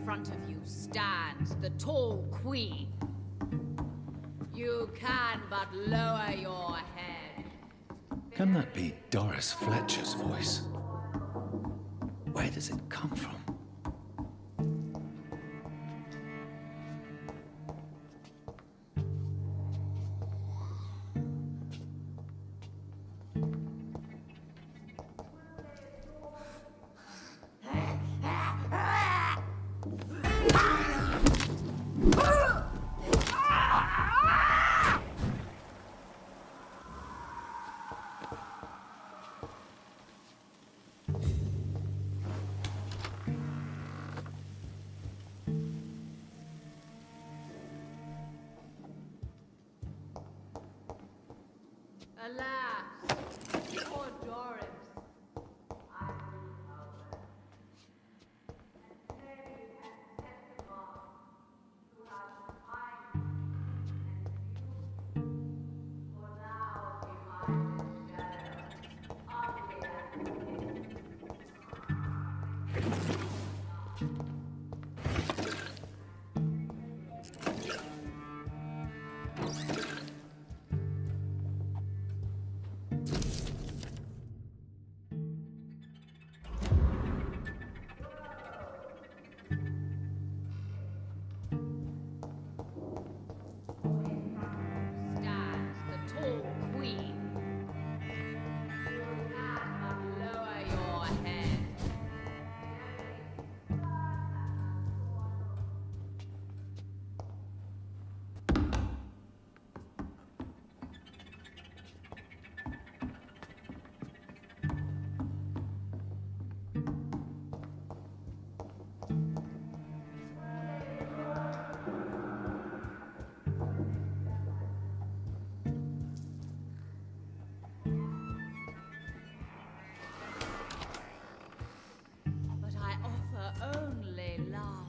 front of you stands the tall queen. You can but lower your head. Can that be Doris Fletcher's voice? Where does it come from? Alas, poor Doris. I will help her. And today you have set the mark throughout the time and you, for now behind the shadow, ugly and only love.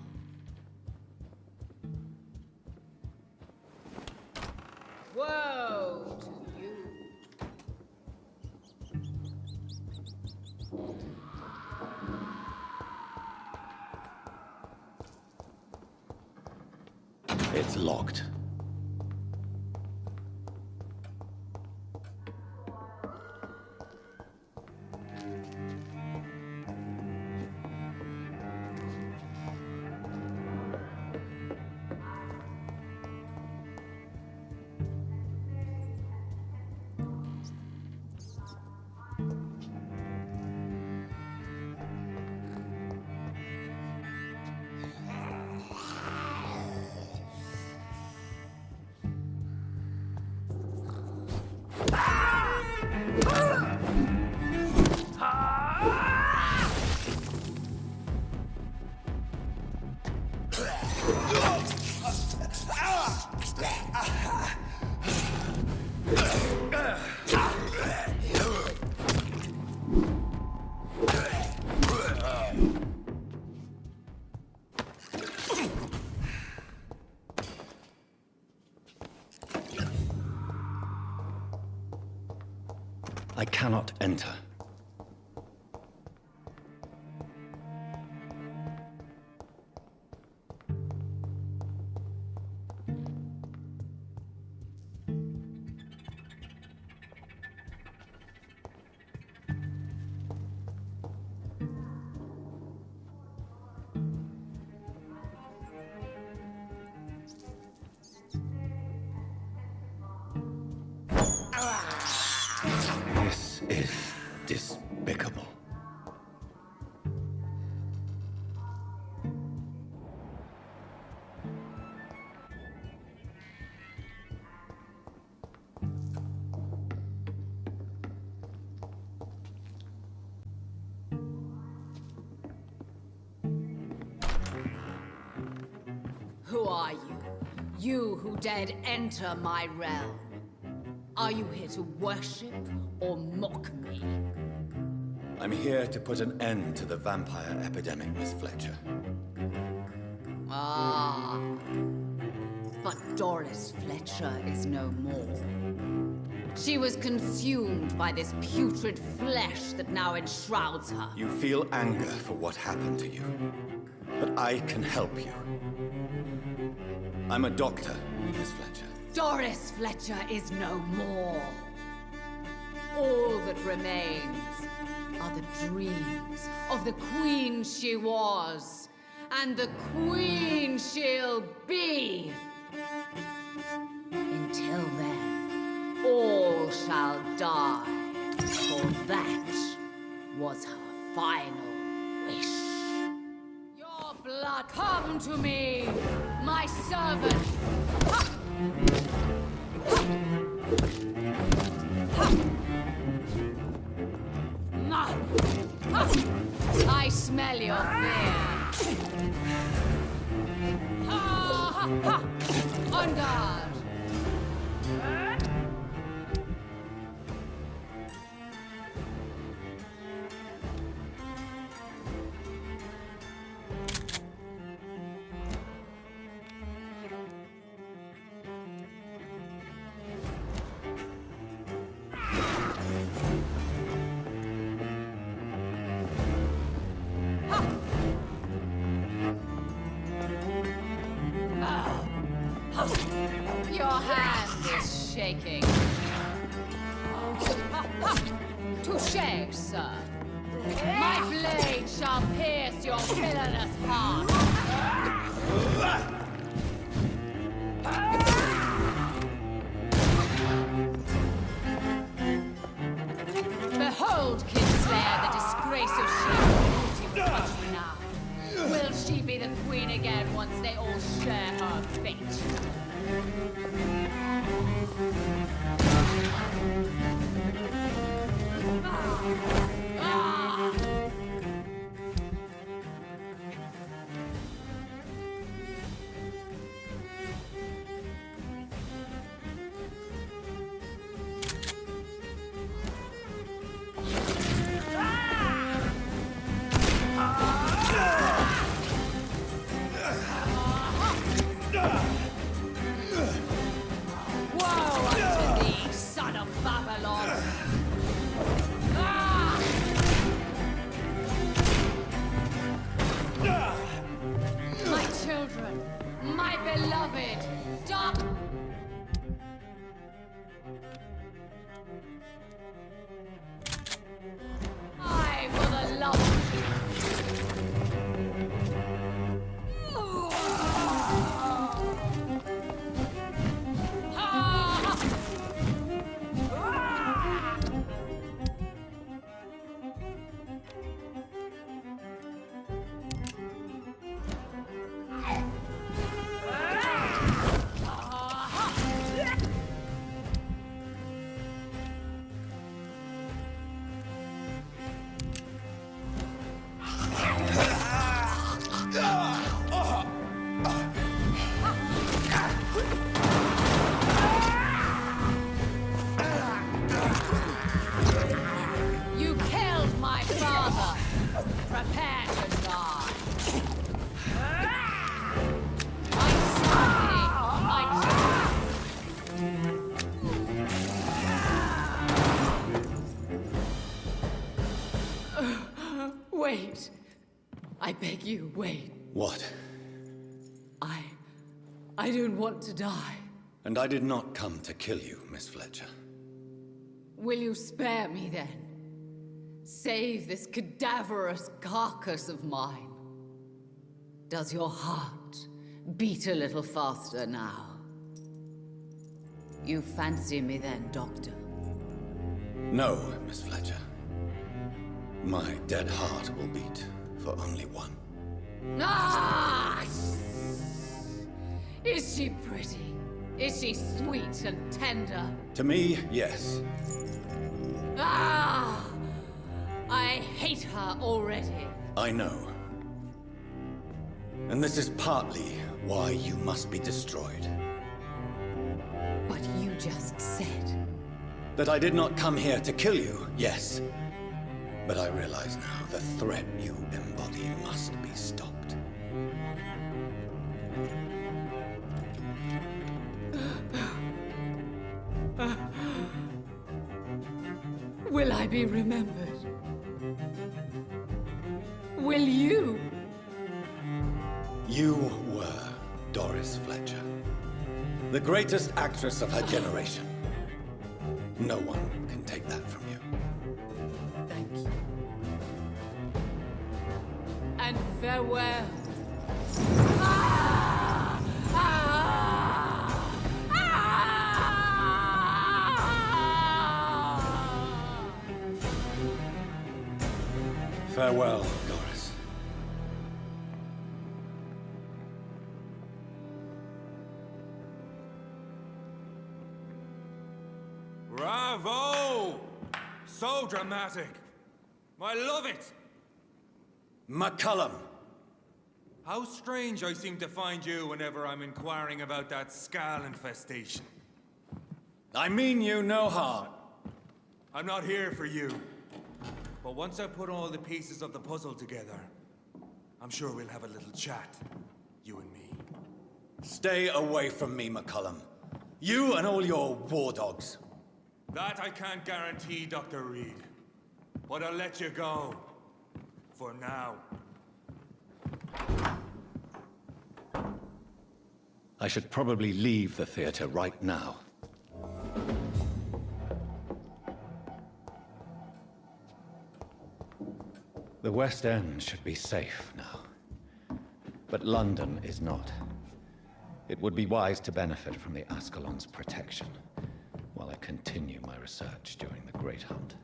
Woe to you. It's locked. I cannot enter. This is despicable. Who are you? You who dared enter my realm. Are you here to worship or mock me? I'm here to put an end to the vampire epidemic, Miss Fletcher. Ah. But Doris Fletcher is no more. She was consumed by this putrid flesh that now enshrouds her. You feel anger for what happened to you. But I can help you. I'm a doctor, Miss Fletcher. Doris Fletcher is no more. All that remains are the dreams of the queen she was, and the queen she'll be. Until then, all shall die, for that was her final wish. Your blood, come to me, my servant. Ha! I smell your fear. On guard. Your hand is shaking. Touché, sir. My blade shall pierce your villainous heart. Behold, Kinslayer, the disgrace of she will touch you now. Will she be the queen again once they all share her fate? Woe unto thee, son of Babylon! My children, my beloved, stop! I for the love of you. You killed my father. Prepare to die. My son, my Wait. I beg you, wait. What? I don't want to die. And I did not come to kill you, Miss Fletcher. Will you spare me then? Save this cadaverous carcass of mine. Does your heart beat a little faster now? You fancy me then, Doctor? No, Miss Fletcher. My dead heart will beat for only one. Ah! Is she pretty? Is she sweet and tender? To me, yes. Ah! I hate her already. I know. And this is partly why you must be destroyed. But you just said... That I did not come here to kill you, yes. But I realize now the threat you embody must be stopped. Will I be remembered? Will you? Doris Fletcher. The greatest actress of her generation. No one can take that from you. Thank you. And farewell. Ah! Ah! Ah! Farewell, Doris. Bravo! So dramatic. I love it. McCullum! How strange I seem to find you whenever I'm inquiring about that Skal infestation. I mean you no harm. I'm not here for you. But once I put all the pieces of the puzzle together, I'm sure we'll have a little chat, you and me. Stay away from me, McCullum. You and all your war dogs. That I can't guarantee, Dr. Reed. But I'll let you go. For now. I should probably leave the theater right now. The West End should be safe now. But London is not. It would be wise to benefit from the Ascalon's protection, while I continue my research during the Great Hunt.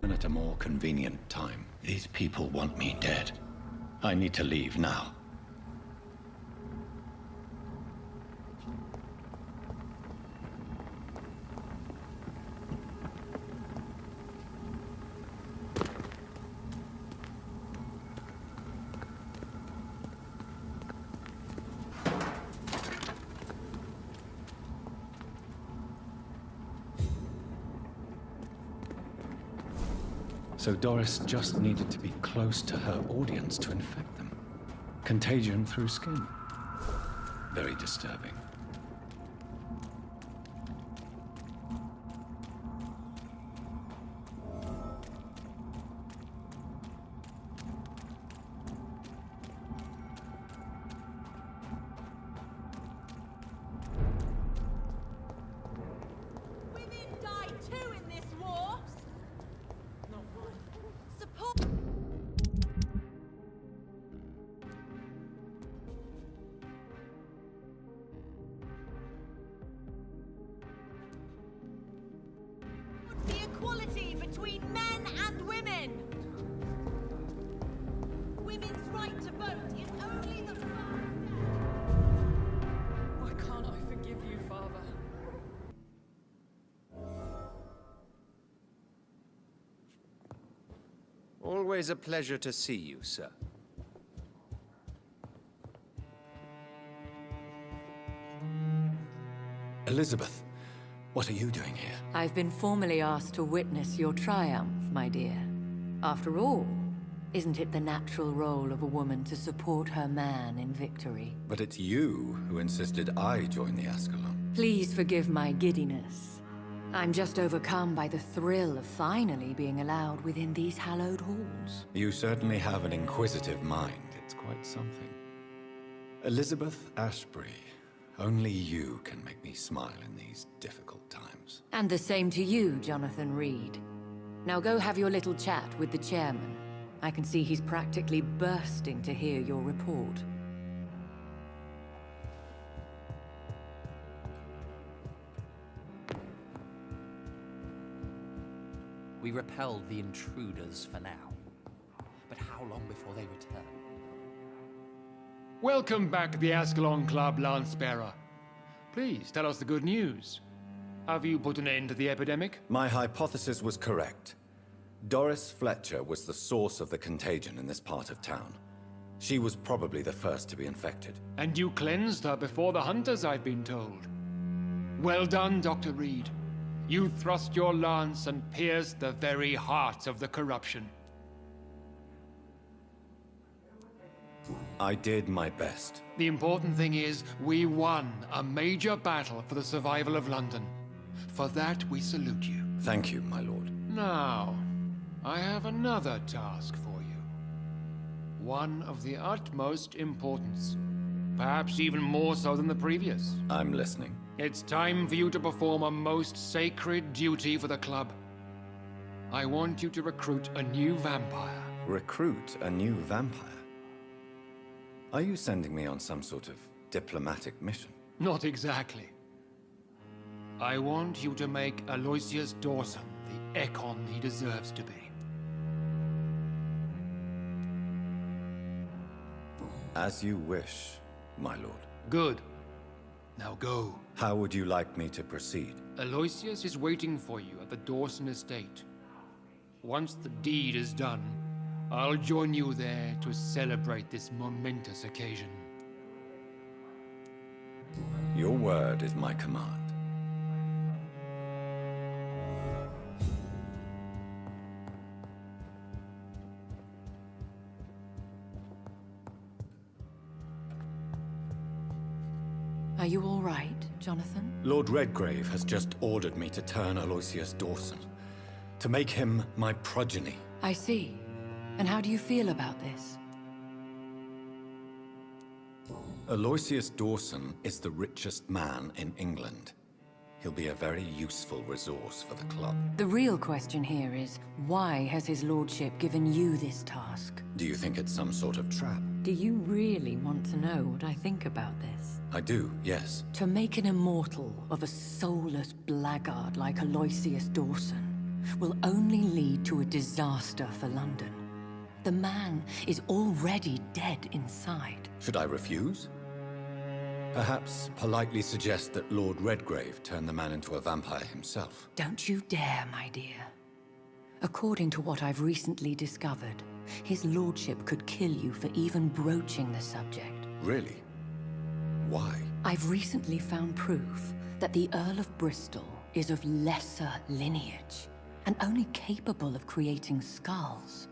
And at a more convenient time. These people want me dead. I need to leave now. So Doris just needed to be close to her audience to infect them. Contagion through skin. Very disturbing. Women die too in this war. Support. The equality between men and women. Women's right to vote is only the first step. Why can't I forgive you, Father? Always a pleasure to see you, sir. Elizabeth, what are you doing here? I've been formally asked to witness your triumph, my dear. After all, isn't it the natural role of a woman to support her man in victory? But it's you who insisted I join the Ascalon. Please forgive my giddiness. I'm just overcome by the thrill of finally being allowed within these hallowed halls. You certainly have an inquisitive mind. It's quite something. Elizabeth Ashbury, only you can make me smile in these difficult times. And the same to you, Jonathan Reed. Now go have your little chat with the chairman. I can see he's practically bursting to hear your report. We repelled the intruders for now. But how long before they return? Welcome back to the Ascalon Club, Lance-Bearer. Please, tell us the good news. Have you put an end to the epidemic? My hypothesis was correct. Doris Fletcher was the source of the contagion in this part of town. She was probably the first to be infected. And you cleansed her before the hunters, I've been told. Well done, Dr. Reed. You thrust your lance and pierced the very heart of the corruption. I did my best. The important thing is, we won a major battle for the survival of London. For that, we salute you. Thank you, my lord. Now, I have another task for you. One of the utmost importance. Perhaps even more so than the previous. I'm listening. It's time for you to perform a most sacred duty for the club. I want you to recruit a new vampire. Recruit a new vampire? Are you sending me on some sort of diplomatic mission? Not exactly. I want you to make Aloysius Dawson the Ekon he deserves to be. As you wish, my lord. Good. Now go. How would you like me to proceed? Aloysius is waiting for you at the Dawson estate. Once the deed is done, I'll join you there to celebrate this momentous occasion. Your word is my command. Are you all right, Jonathan? Lord Redgrave has just ordered me to turn Aloysius Dawson, to make him my progeny. I see. And how do you feel about this? Aloysius Dawson is the richest man in England. He'll be a very useful resource for the club. The real question here is, why has his lordship given you this task? Do you think it's some sort of trap? Do you really want to know what I think about this? I do, yes. To make an immortal of a soulless blackguard like Aloysius Dawson will only lead to a disaster for London. The man is already dead inside. Should I refuse? Perhaps politely suggest that Lord Redgrave turn the man into a vampire himself. Don't you dare, my dear. According to what I've recently discovered, his lordship could kill you for even broaching the subject. Really? Why? I've recently found proof that the Earl of Bristol is of lesser lineage and only capable of creating skulls.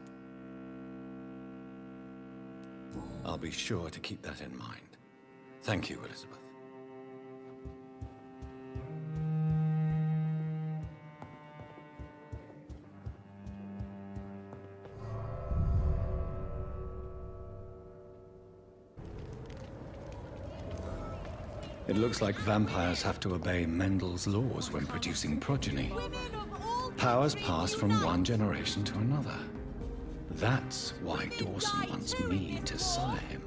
I'll be sure to keep that in mind. Thank you, Elizabeth. It looks like vampires have to obey Mendel's laws when producing progeny. Powers pass from one generation to another. That's why Dawson wants me to sire him.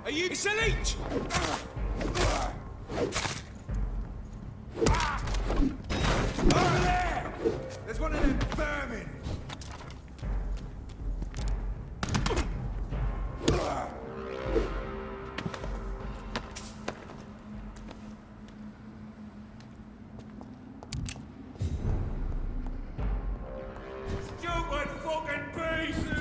Are you excellent? Over there! There's one of them vermin! Stupid fucking beast!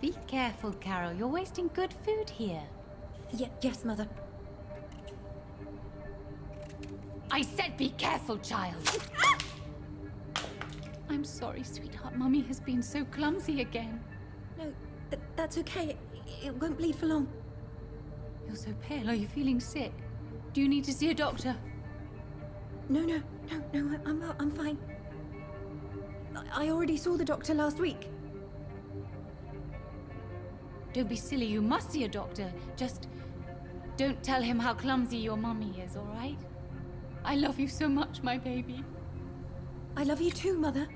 Be careful, Carol. You're wasting good food here. Yes, Mother. I said be careful, child. I'm sorry, sweetheart. Mummy has been so clumsy again. No, that's okay. It won't bleed for long. You're so pale. Are you feeling sick? Do you need to see a doctor? No, I'm fine. I already saw the doctor last week. Don't be silly. You must see a doctor. Just don't tell him how clumsy your mummy is, all right? I love you so much, my baby. I love you too, Mother.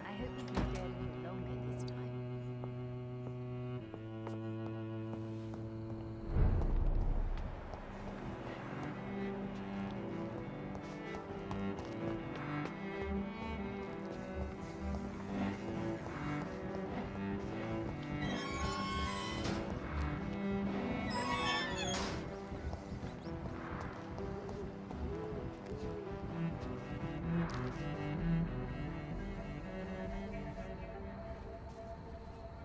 I hope you can bear a little longer this time.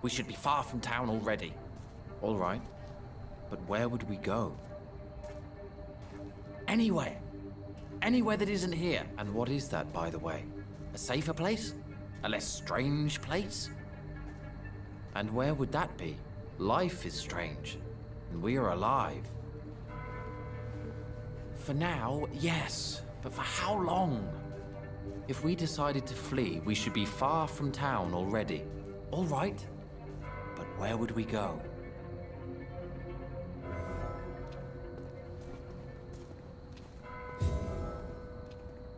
We should be far from town already. All right. But where would we go? Anywhere. Anywhere that isn't here. And what is that, by the way? A safer place? A less strange place? And where would that be? Life is strange. And we are alive. For now, yes. But for how long? If we decided to flee, we should be far from town already. All right. But where would we go?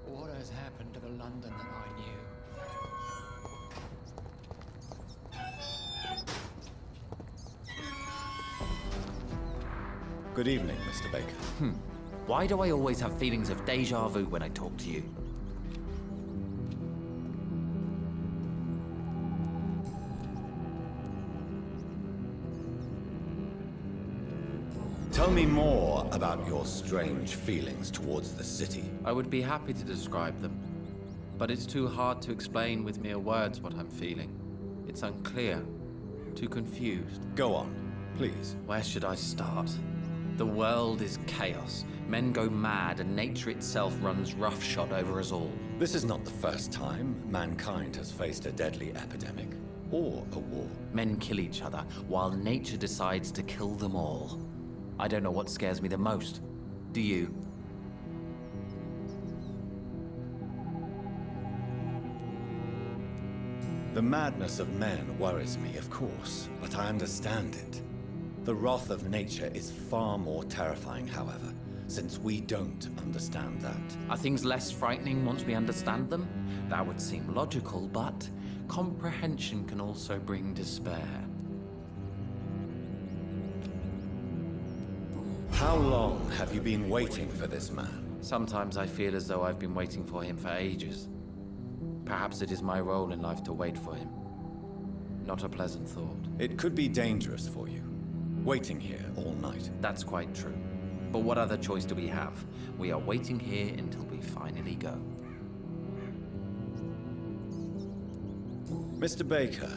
What has happened to the London that I knew? Good evening, Mr. Baker. Why do I always have feelings of déjà vu when I talk to you? Tell me more about your strange feelings towards the city. I would be happy to describe them, but it's too hard to explain with mere words what I'm feeling. It's unclear, too confused. Go on, please. Where should I start? The world is chaos. Men go mad, and nature itself runs roughshod over us all. This is not the first time mankind has faced a deadly epidemic or a war. Men kill each other, while nature decides to kill them all. I don't know what scares me the most. Do you? The madness of men worries me, of course, but I understand it. The wrath of nature is far more terrifying, however, since we don't understand that. Are things less frightening once we understand them? That would seem logical, but comprehension can also bring despair. How long have you been waiting for this man? Sometimes I feel as though I've been waiting for him for ages. Perhaps it is my role in life to wait for him. Not a pleasant thought. It could be dangerous for you, waiting here all night. That's quite true. But what other choice do we have? We are waiting here until we finally go. Mr. Baker,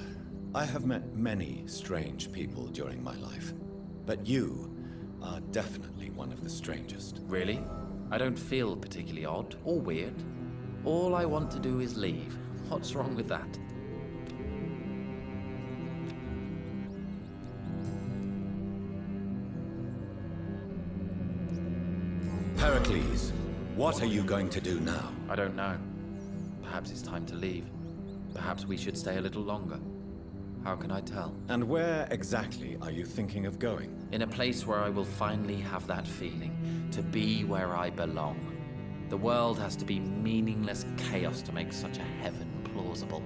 I have met many strange people during my life, but you are definitely one of the strangest. Really? I don't feel particularly odd or weird. All I want to do is leave. What's wrong with that? Pericles, what are you going to do now? I don't know. Perhaps it's time to leave. Perhaps we should stay a little longer. How can I tell? And where exactly are you thinking of going? In a place where I will finally have that feeling, to be where I belong. The world has to be meaningless chaos to make such a heaven plausible.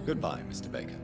Goodbye, Mr. Baker.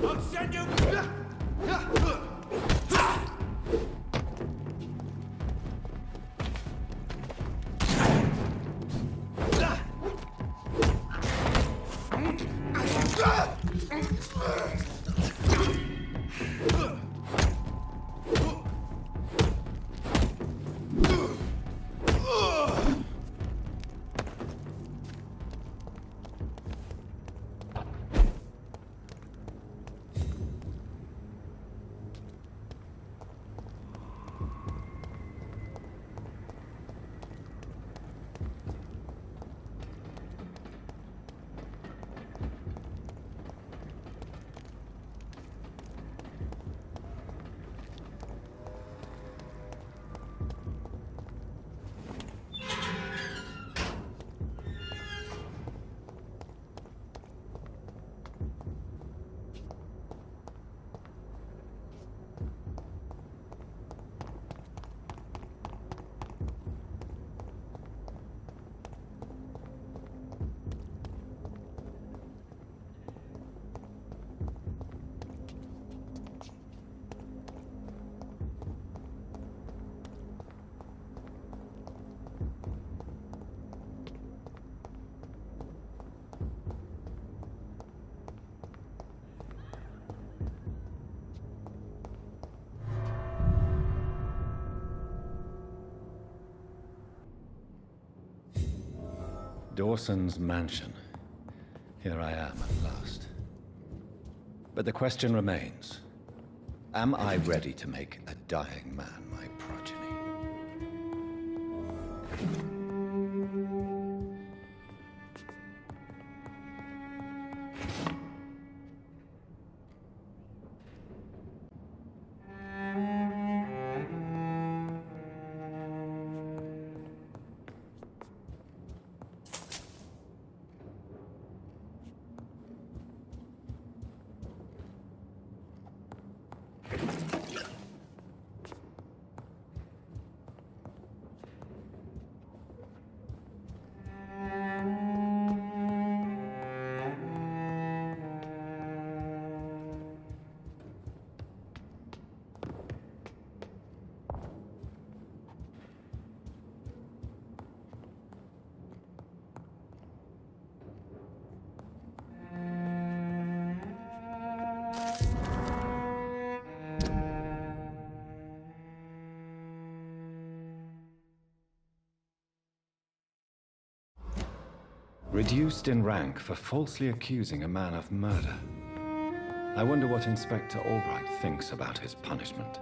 I'll send you... Dawson's mansion. Here I am at last. But the question remains. Am I ready to make a dying man my progeny? Reduced in rank for falsely accusing a man of murder. I wonder what Inspector Albright thinks about his punishment.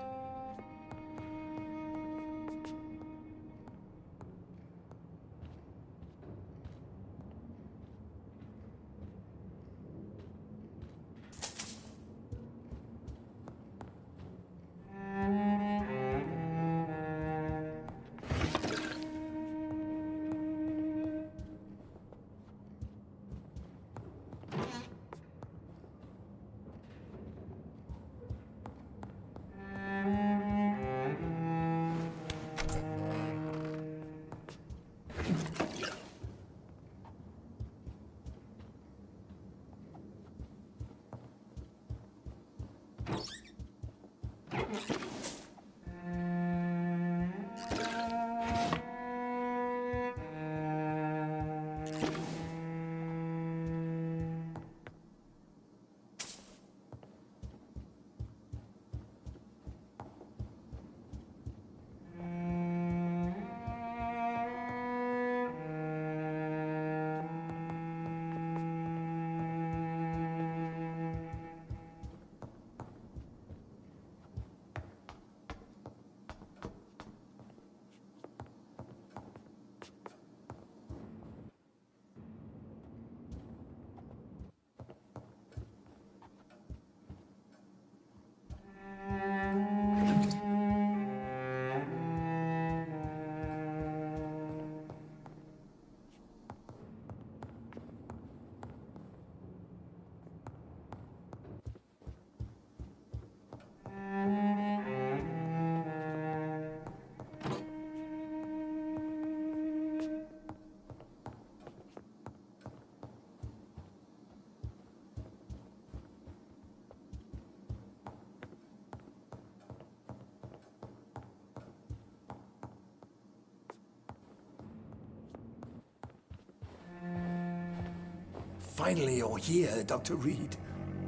Finally you're here, Dr. Reed.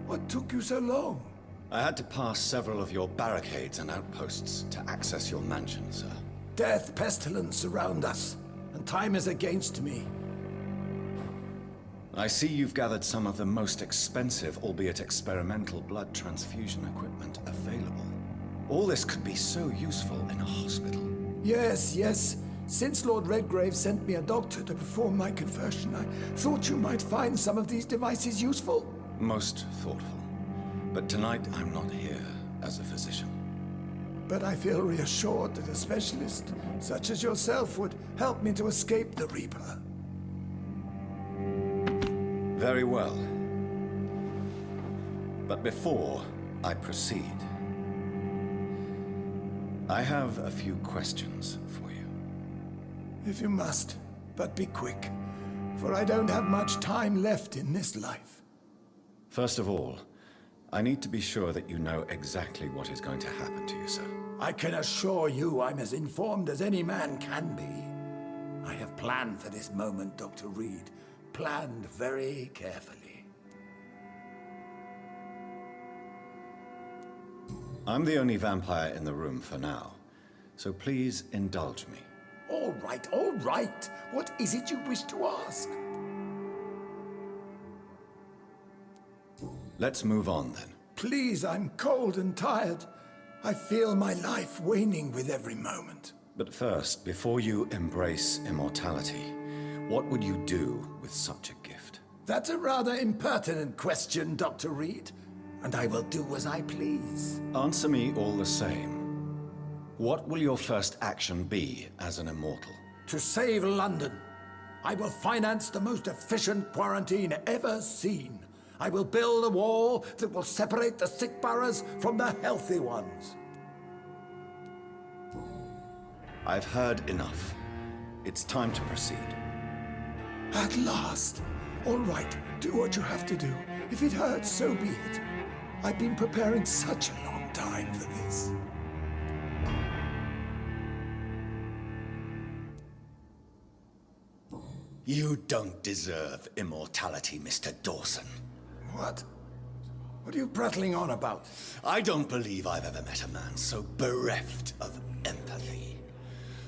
What took you so long? I had to pass several of your barricades and outposts to access your mansion, sir. Death, pestilence surround us, and time is against me. I see you've gathered some of the most expensive, albeit experimental, blood transfusion equipment available. All this could be so useful in a hospital. Yes, yes. Since Lord Redgrave sent me a doctor to perform my conversion, I thought you might find some of these devices useful. Most thoughtful. But tonight I'm not here as a physician. But I feel reassured that a specialist such as yourself would help me to escape the Reaper. Very well. But before I proceed, I have a few questions for you. If you must, but be quick, for I don't have much time left in this life. First of all, I need to be sure that you know exactly what is going to happen to you, sir. I can assure you I'm as informed as any man can be. I have planned for this moment, Dr. Reed. Planned very carefully. I'm the only vampire in the room for now, so please indulge me. All right, all right. What is it you wish to ask? Let's move on then. Please, I'm cold and tired. I feel my life waning with every moment. But first, before you embrace immortality, what would you do with such a gift? That's a rather impertinent question, Dr. Reed, and I will do as I please. Answer me all the same. What will your first action be as an immortal? To save London, I will finance the most efficient quarantine ever seen. I will build a wall that will separate the sick boroughs from the healthy ones. I've heard enough. It's time to proceed. At last. All right, do what you have to do. If it hurts, so be it. I've been preparing such a long time for this. You don't deserve immortality, Mr. Dawson. What? What are you prattling on about? I don't believe I've ever met a man so bereft of empathy.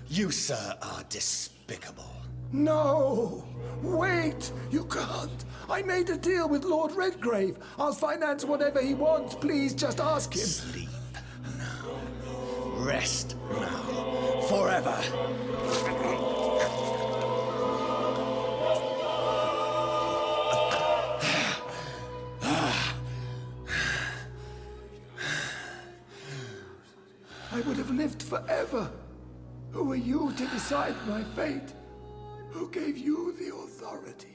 You, sir, are despicable. No! Wait! You can't! I made a deal with Lord Redgrave. I'll finance whatever he wants. Please, just ask him. Sleep now. Rest now. Forever. I would have lived forever. Who are you to decide my fate? Who gave you the authority?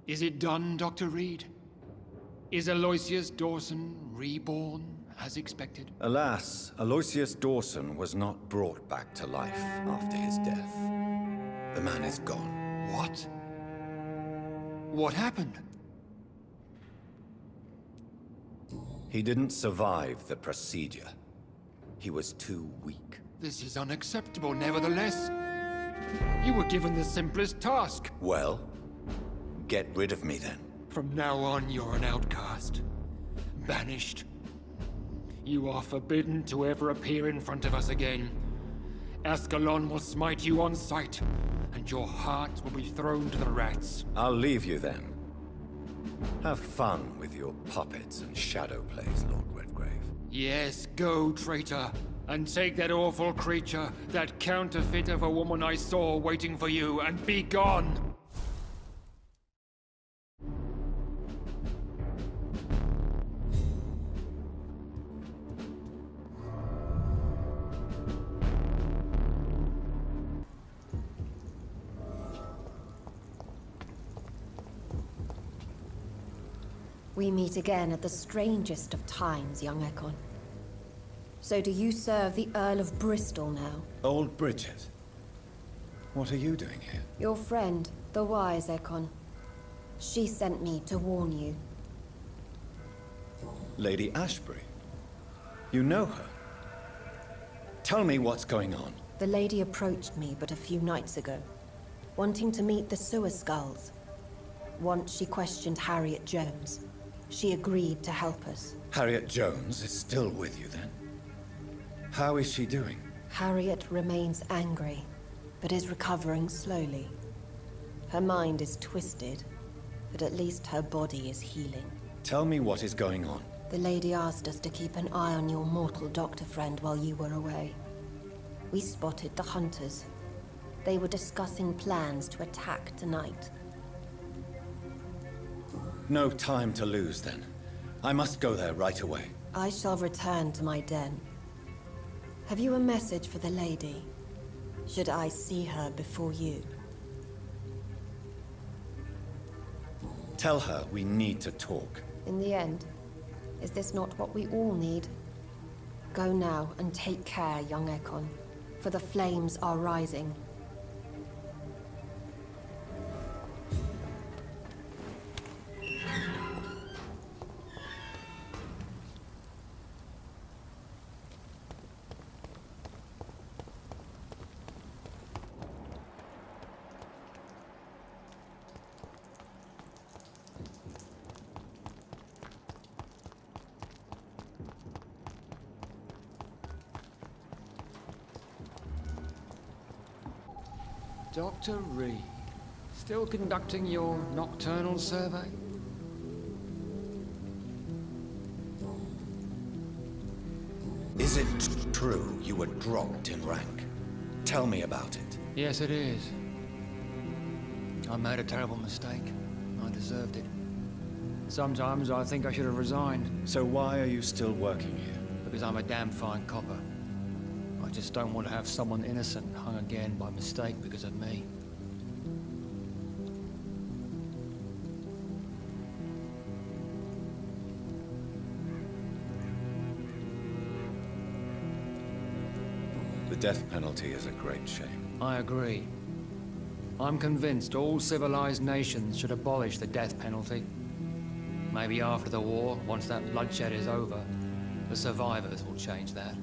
Is it done, Dr. Reed? Is Aloysius Dawson reborn as expected? Alas, Aloysius Dawson was not brought back to life after his death. The man is gone. What? What happened? He didn't survive the procedure. He was too weak. This is unacceptable, nevertheless. You were given the simplest task. Well, get rid of me then. From now on, you're an outcast. Banished. You are forbidden to ever appear in front of us again. Ascalon will smite you on sight, and your heart will be thrown to the rats. I'll leave you then. Have fun with your puppets and shadow plays, Lord Redgrave. Yes, go, traitor, and take that awful creature, that counterfeit of a woman I saw waiting for you, and be gone! We meet again at the strangest of times, young Ekon. So do you serve the Earl of Bristol now? Old Bridget. What are you doing here? Your friend, the wise Ekon. She sent me to warn you. Lady Ashbury. You know her. Tell me what's going on. The lady approached me but a few nights ago, wanting to meet the sewer skulls. Once she questioned Harriet Jones. She agreed to help us. Harriet Jones is still with you then? How is she doing? Harriet remains angry, but is recovering slowly. Her mind is twisted, but at least her body is healing. Tell me what is going on. The lady asked us to keep an eye on your mortal doctor friend while you were away. We spotted the hunters. They were discussing plans to attack tonight. No time to lose then. I must go there right away. I shall return to my den. Have you a message for the lady? Should I see her before you? Tell her we need to talk. In the end, is this not what we all need? Go now and take care, young Ekon, for the flames are rising. Dr. Reed, still conducting your nocturnal survey? Is it true you were dropped in rank? Tell me about it. Yes, it is. I made a terrible mistake. I deserved it. Sometimes I think I should have resigned. So why are you still working here? Because I'm a damn fine copper. I just don't want to have someone innocent hung again by mistake because of me. The death penalty is a great shame. I agree. I'm convinced all civilized nations should abolish the death penalty. Maybe after the war, once that bloodshed is over, the survivors will change that.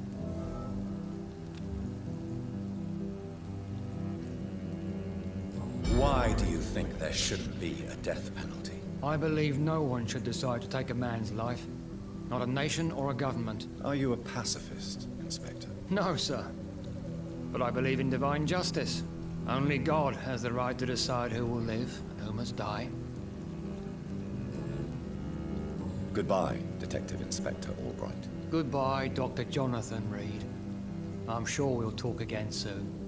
Why do you think there shouldn't be a death penalty? I believe no one should decide to take a man's life. Not a nation or a government. Are you a pacifist, Inspector? No, sir. But I believe in divine justice. Only God has the right to decide who will live and who must die. Goodbye, Detective Inspector Albright. Goodbye, Dr. Jonathan Reed. I'm sure we'll talk again soon.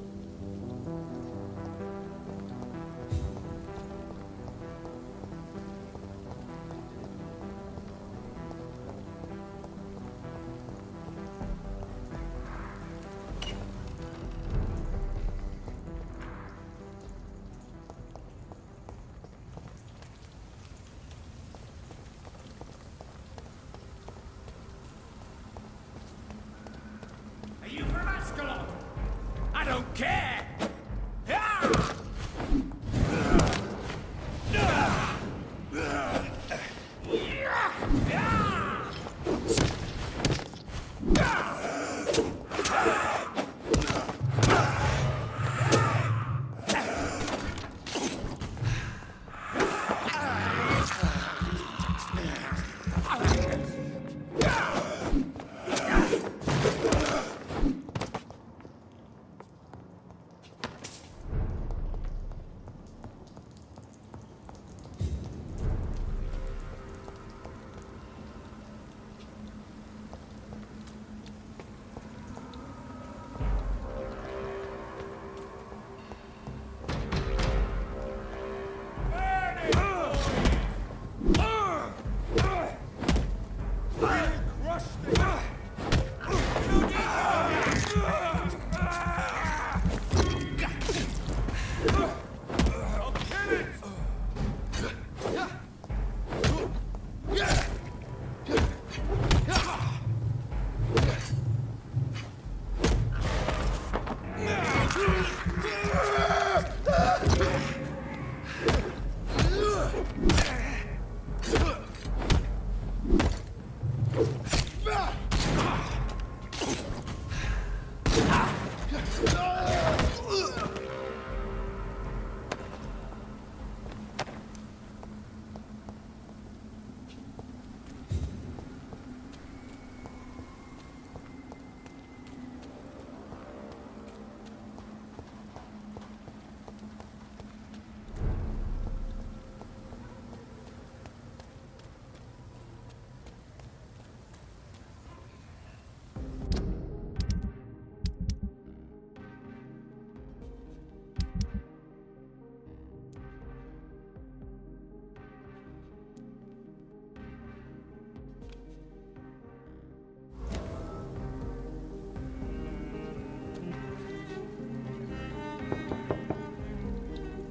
Are you from Ascalon? I don't care!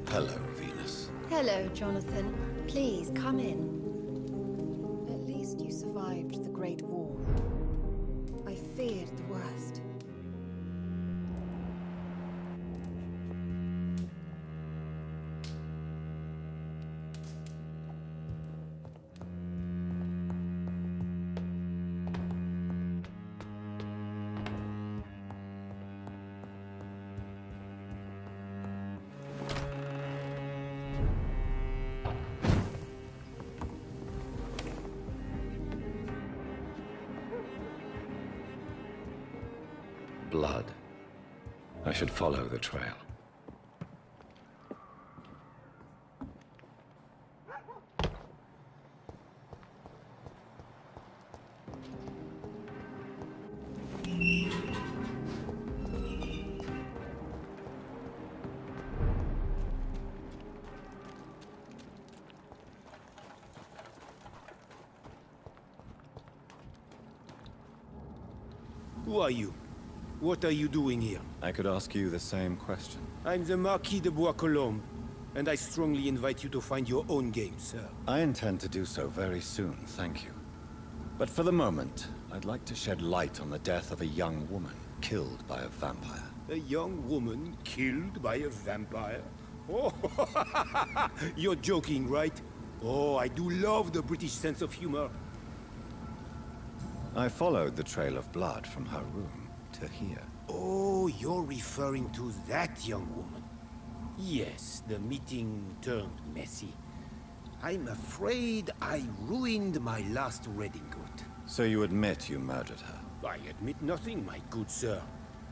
Hello, Venus. Hello, Jonathan. Please, come in. At least you survived the Great War. I feared the worst. Blood. I should follow the trail. Who are you? What are you doing here? I could ask you the same question. I'm the Marquis de Bois-Colombes, and I strongly invite you to find your own game, sir. I intend to do so very soon, thank you. But for the moment, I'd like to shed light on the death of a young woman killed by a vampire. A young woman killed by a vampire? Oh, you're joking, right? Oh, I do love the British sense of humor. I followed the trail of blood from her room to here. Oh, you're referring to that young woman. Yes, the meeting turned messy. I'm afraid I ruined my last redingote. So you admit you murdered her? I admit nothing, my good sir.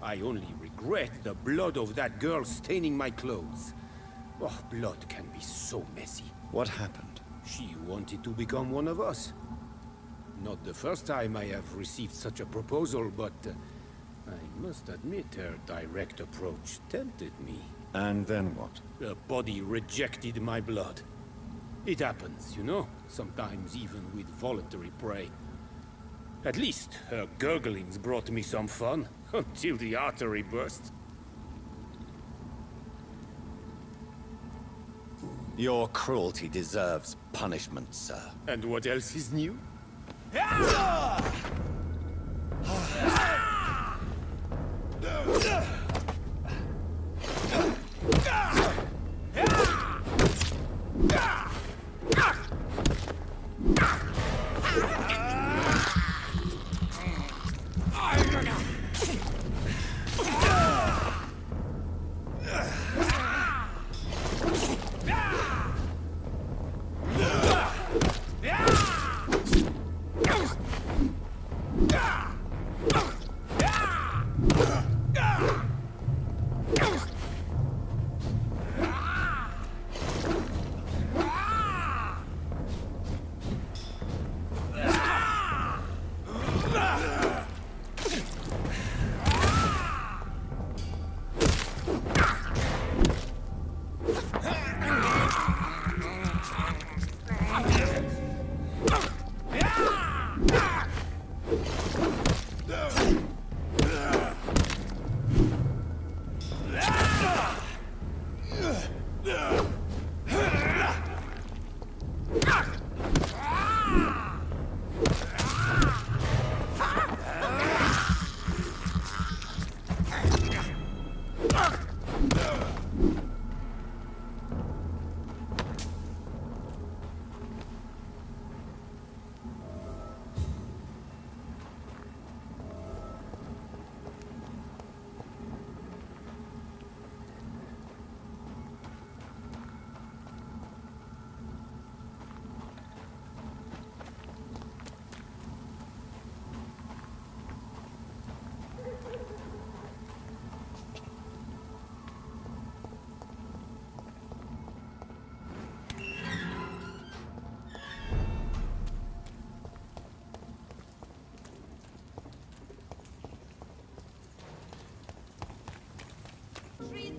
I only regret the blood of that girl staining my clothes. Oh, blood can be so messy. What happened? She wanted to become one of us. Not the first time I have received such a proposal, but I must admit her direct approach tempted me. And then what? The body rejected my blood. It happens, you know, sometimes even with voluntary prey. At least her gurglings brought me some fun, until the artery burst. Your cruelty deserves punishment, sir. And what else is new?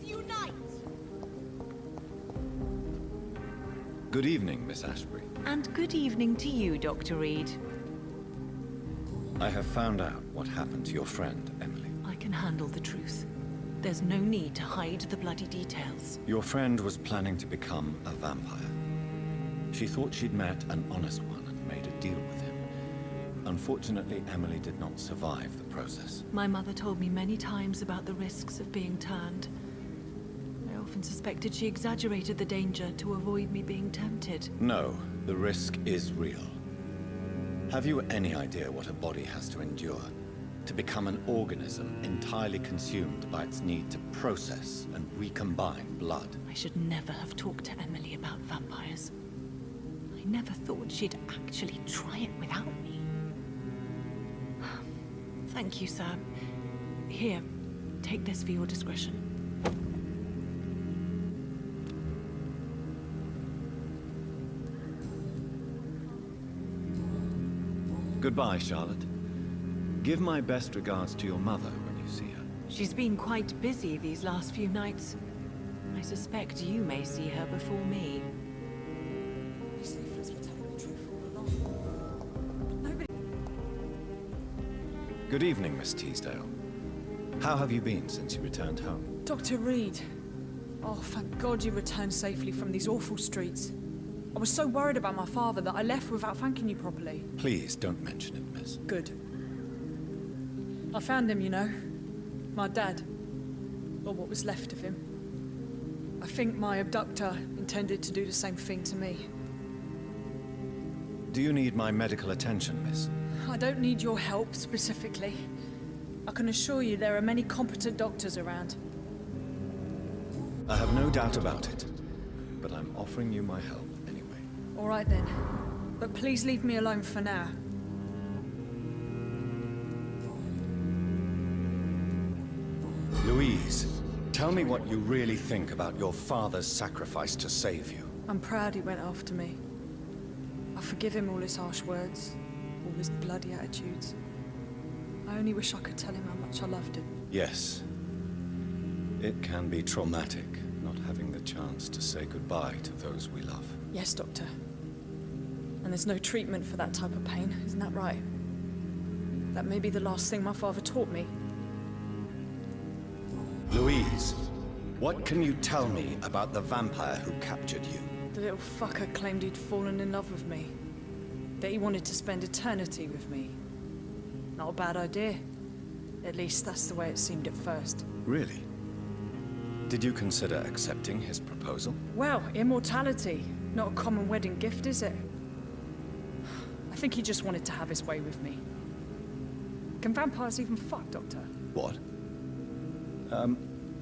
unite! Good evening, Miss Ashbury. And good evening to you, Dr. Reed. I have found out what happened to your friend, Emily. I can handle the truth. There's no need to hide the bloody details. Your friend was planning to become a vampire. She thought she'd met an honest one and made a deal with him. Unfortunately, Emily did not survive the process. My mother told me many times about the risks of being turned. I often suspected she exaggerated the danger to avoid me being tempted. No, the risk is real. Have you any idea what a body has to endure to become an organism entirely consumed by its need to process and recombine blood? I should never have talked to Emily about vampires. I never thought she'd actually try it without me. Thank you, sir. Here, take this for your discretion. Goodbye, Charlotte. Give my best regards to your mother when you see her. She's been quite busy these last few nights. I suspect you may see her before me. These leaflets were telling the truth all along. Nobody... Good evening, Miss Teasdale. How have you been since you returned home? Dr. Reed. Oh, thank God you returned safely from these awful streets. I was so worried about my father that I left without thanking you properly. Please don't mention it, miss. Good. I found him, you know. My dad. Or what was left of him. I think my abductor intended to do the same thing to me. Do you need my medical attention, miss? I don't need your help, specifically. I can assure you there are many competent doctors around. I have no doubt about it, but I'm offering you my help anyway. All right then. But please leave me alone for now. Louise, tell me what you really think about your father's sacrifice to save you. I'm proud he went after me. I forgive him all his harsh words, all his bloody attitudes. I only wish I could tell him how much I loved him. Yes. It can be traumatic, not having the chance to say goodbye to those we love. Yes, Doctor. And there's no treatment for that type of pain, isn't that right? That may be the last thing my father taught me. Louise, what can you tell me about the vampire who captured you? The little fucker claimed he'd fallen in love with me. That he wanted to spend eternity with me. Not a bad idea. At least that's the way it seemed at first. Really? Did you consider accepting his proposal? Well, immortality. Not a common wedding gift, is it? I think he just wanted to have his way with me. Can vampires even fuck, Doctor? What?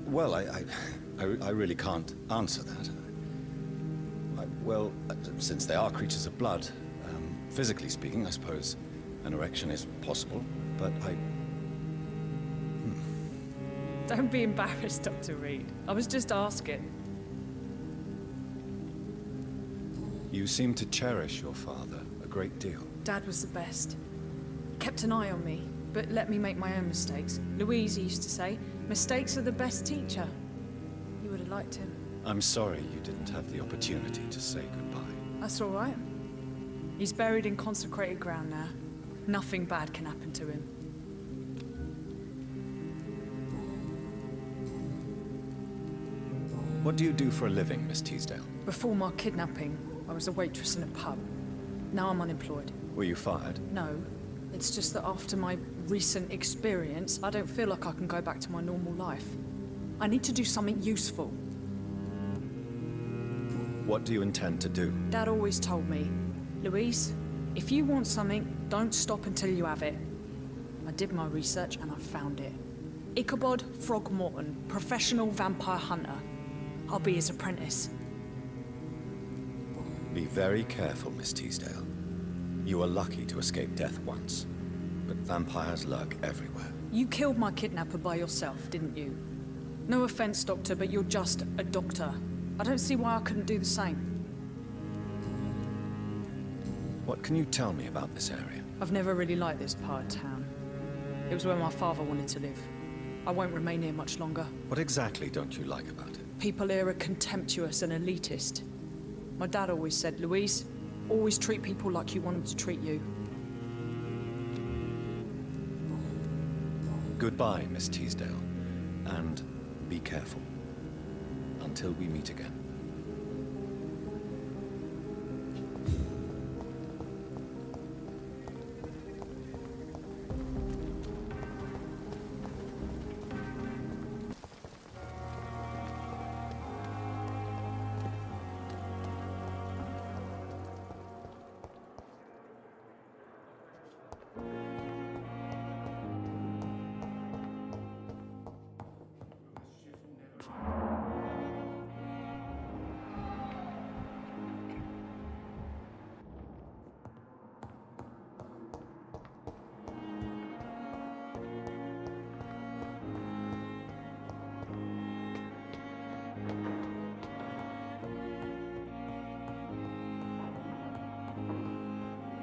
Well, I really can't answer that. Well, since they are creatures of blood, physically speaking, I suppose an erection is possible, but Don't be embarrassed, Dr. Reed. I was just asking. You seem to cherish your father a great deal. Dad was the best. Kept an eye on me, but let me make my own mistakes. Louise used to say, mistakes are the best teacher. You would have liked him. I'm sorry you didn't have the opportunity to say goodbye. That's all right. He's buried in consecrated ground now. Nothing bad can happen to him. What do you do for a living, Miss Teasdale? Before my kidnapping, I was a waitress in a pub. Now I'm unemployed. Were you fired? No. It's just that after my recent experience, I don't feel like I can go back to my normal life. I need to do something useful. What do you intend to do? Dad always told me, Louise, if you want something, don't stop until you have it. I did my research and I found it. Ichabod Throgmorton, professional vampire hunter. I'll be his apprentice. Be very careful, Miss Teasdale. You were lucky to escape death once, but vampires lurk everywhere. You killed my kidnapper by yourself, didn't you? No offense, Doctor, but you're just a doctor. I don't see why I couldn't do the same. What can you tell me about this area? I've never really liked this part of town. It was where my father wanted to live. I won't remain here much longer. What exactly don't you like about it? People here are contemptuous and elitist. My dad always said, Louise, always treat people like you want them to treat you. Goodbye, Miss Teasdale. And be careful. Until we meet again.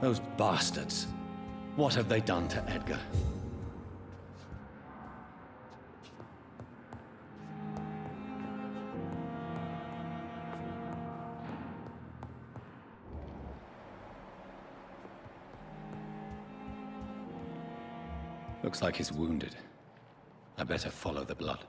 Those bastards. What have they done to Edgar? Looks like he's wounded. I better follow the blood.